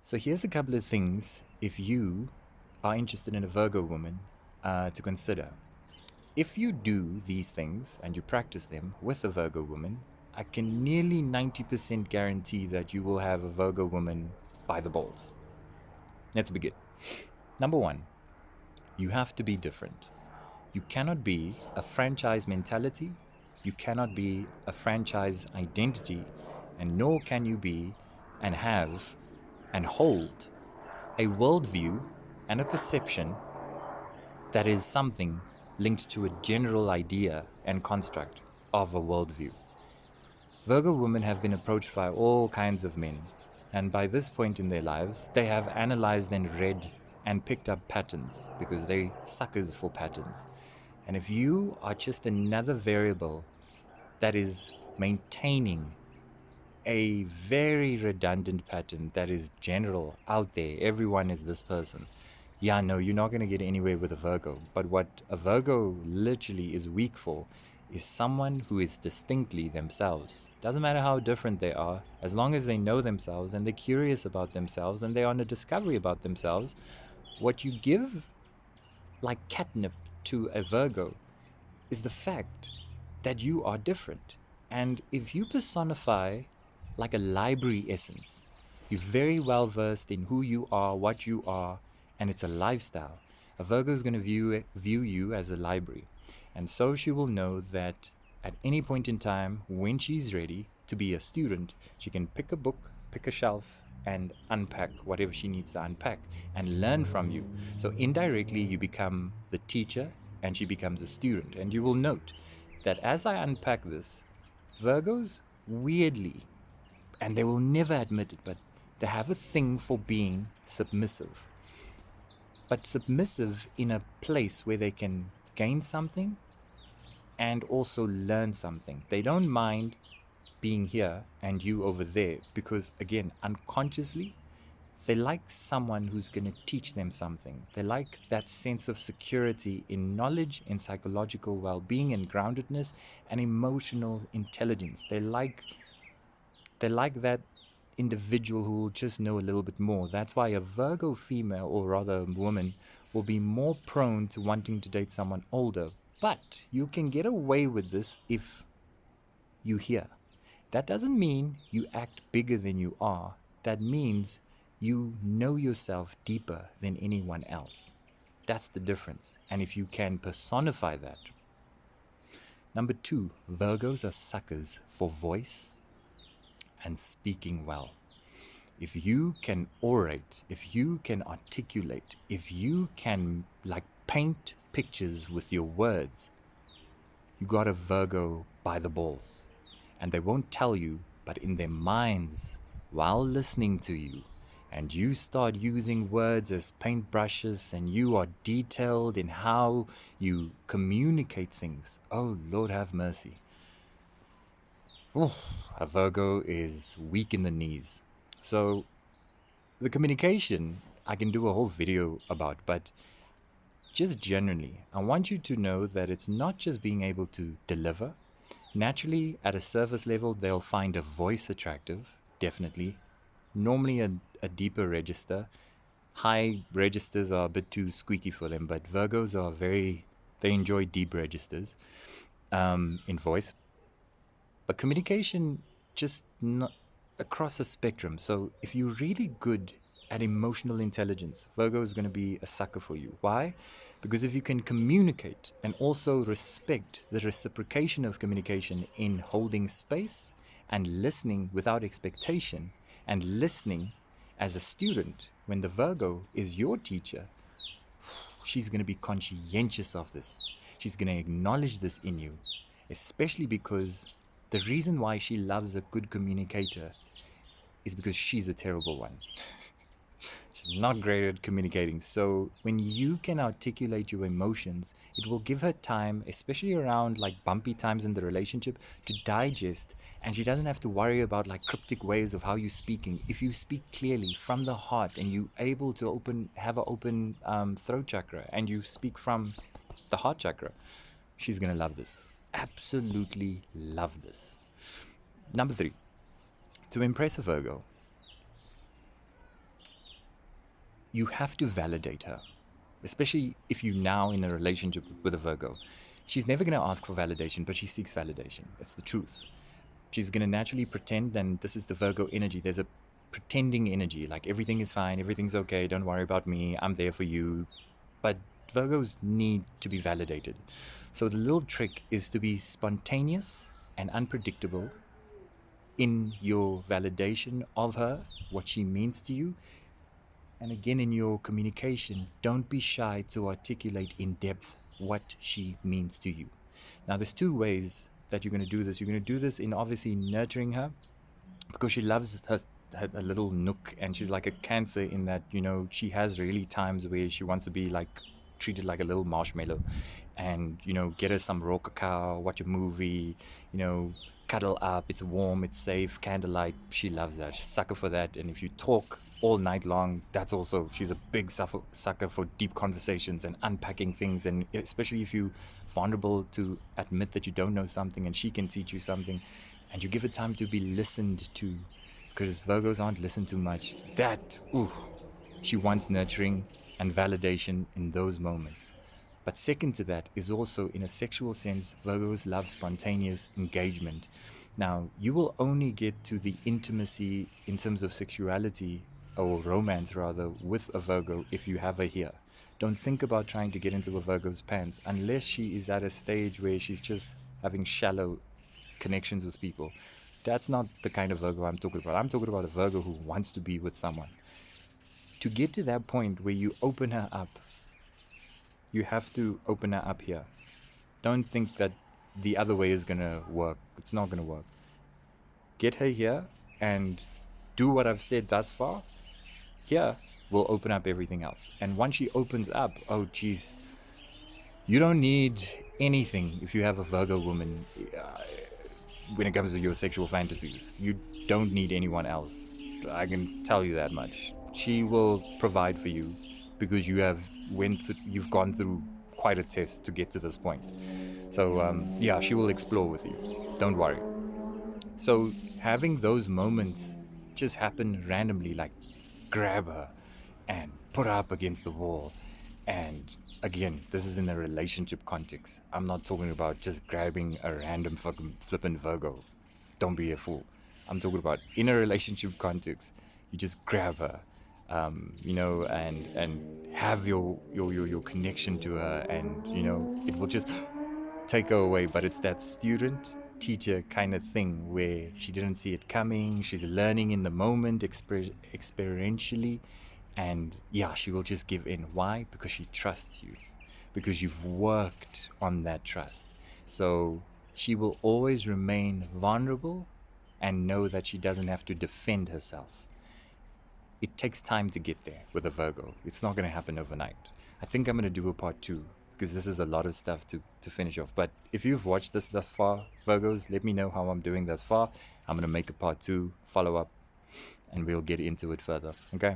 So here's a couple of things if you are interested in a Virgo woman to consider. If you do these things and you practice them with a Virgo woman, I can nearly 90% guarantee that you will have a Virgo woman by the balls. Let's begin. Number one, you have to be different. You cannot be a franchise mentality, you cannot be a franchise identity, and nor can you be and have and hold a worldview and a perception that is something linked to a general idea and construct of a worldview. Virgo women have been approached by all kinds of men, and by this point in their lives, they have analyzed and read and picked up patterns because they suckers for patterns. And if you are just another variable that is maintaining a very redundant pattern that is general out there, everyone is this person. Yeah, no, you're not going to get anywhere with a Virgo. But what a Virgo literally is weak for is someone who is distinctly themselves. Doesn't matter how different they are, as long as they know themselves and they're curious about themselves and they're on a discovery about themselves, what you give like catnip to a Virgo is the fact that you are different. And if you personify like a library essence, you're very well versed in who you are, what you are, and it's a lifestyle. A Virgo is going to view you as a library. And so she will know that at any point in time, when she's ready to be a student, she can pick a book, pick a shelf, and unpack whatever she needs to unpack and learn from you. So indirectly, you become the teacher and she becomes a student. And you will note that as I unpack this, Virgos, weirdly, and they will never admit it, but they have a thing for being submissive. But submissive in a place where they can gain something and also learn something. They don't mind being here and you over there because, again, unconsciously, they like someone who's going to teach them something. They like that sense of security in knowledge, in psychological well-being and groundedness and emotional intelligence. They like that individual who will just know a little bit more. That's why a Virgo female, or rather a woman, will be more prone to wanting to date someone older. But you can get away with this if you hear. That doesn't mean you act bigger than you are. That means you know yourself deeper than anyone else. That's the difference. And if you can personify that. Number two, Virgos are suckers for voice and speaking well. If you can orate, if you can articulate, if you can like paint pictures with your words, you got a Virgo by the balls. And they won't tell you, but in their minds, while listening to you, and you start using words as paintbrushes and you are detailed in how you communicate things. Oh, Lord have mercy. Oof, a Virgo is weak in the knees. So the communication, I can do a whole video about, but just generally, I want you to know that it's not just being able to deliver. Naturally, at a surface level, they'll find a voice attractive, definitely. Normally a deeper register. High registers are a bit too squeaky for them, but Virgos are they enjoy deep registers in voice. But communication just not across a spectrum. So if you're really good at emotional intelligence, Virgo is going to be a sucker for you. Why? Because if you can communicate and also respect the reciprocation of communication in holding space and listening without expectation and listening as a student, when the Virgo is your teacher, she's going to be conscientious of this. She's going to acknowledge this in you, especially because the reason why she loves a good communicator is because she's a terrible one. She's not great at communicating. So when you can articulate your emotions, it will give her time, especially around like bumpy times in the relationship, to digest. And she doesn't have to worry about like cryptic ways of how you're speaking. If you speak clearly from the heart and you're able to have an open throat chakra and you speak from the heart chakra, she's going to love this. Absolutely love this. Number three, to impress a Virgo, you have to validate her, especially if you're now in a relationship with a Virgo. She's never going to ask for validation, but she seeks validation. That's the truth. She's going to naturally pretend, and this is the Virgo energy. There's a pretending energy, like everything is fine, everything's okay, don't worry about me, I'm there for you. But Virgos need to be validated. So the little trick is to be spontaneous and unpredictable in your validation of her, what she means to you. And again, in your communication, don't be shy to articulate in depth what she means to you. Now, there's two ways that you're going to do this. You're going to do this in obviously nurturing her, because she loves her little nook, and she's like a Cancer in that, she has really times where she wants to be like treated like a little marshmallow, and get her some raw cacao, watch a movie, cuddle up, it's warm, it's safe, candlelight. She loves that. She's a sucker for that. And if you talk all night long, that's also, she's a big sucker for deep conversations and unpacking things. And especially if you're vulnerable to admit that you don't know something and she can teach you something, and you give it time to be listened to, because Virgos aren't listened to much. She wants nurturing and validation in those moments. But second to that is also, in a sexual sense, Virgos love spontaneous engagement. Now, you will only get to the intimacy in terms of sexuality, or romance rather, with a Virgo if you have her here. Don't think about trying to get into a Virgo's pants unless she is at a stage where she's just having shallow connections with people. That's not the kind of Virgo I'm talking about. I'm talking about a Virgo who wants to be with someone. To get to that point where you open her up, you have to open her up here. Don't think that the other way is going to work. It's not going to work. Get her here and do what I've said thus far. Here will open up everything else. And once she opens up, oh geez, you don't need anything if you have a Virgo woman. When it comes to your sexual fantasies, you don't need anyone else. I can tell you that much. She will provide for you, because you've gone through quite a test to get to this point. So she will explore with you. Don't worry. So having those moments just happen randomly, like grab her and put her up against the wall. And again, this is in a relationship context. I'm not talking about just grabbing a random fucking flippin' Virgo. Don't be a fool. I'm talking about in a relationship context. You just grab her, and have your connection to her, and it will just take her away. But it's that student teacher kind of thing where she didn't see it coming. She's learning in the moment, experientially, and she will just give in. Why? Because she trusts you, because you've worked on that trust. So she will always remain vulnerable and know that she doesn't have to defend herself. It takes time to get there with a Virgo. It's not going to happen overnight. I think I'm going to do a part 2, because this is a lot of stuff to finish off. But if you've watched this thus far, Virgos, let me know how I'm doing thus far. I'm going to make a part 2, follow up, and we'll get into it further. Okay?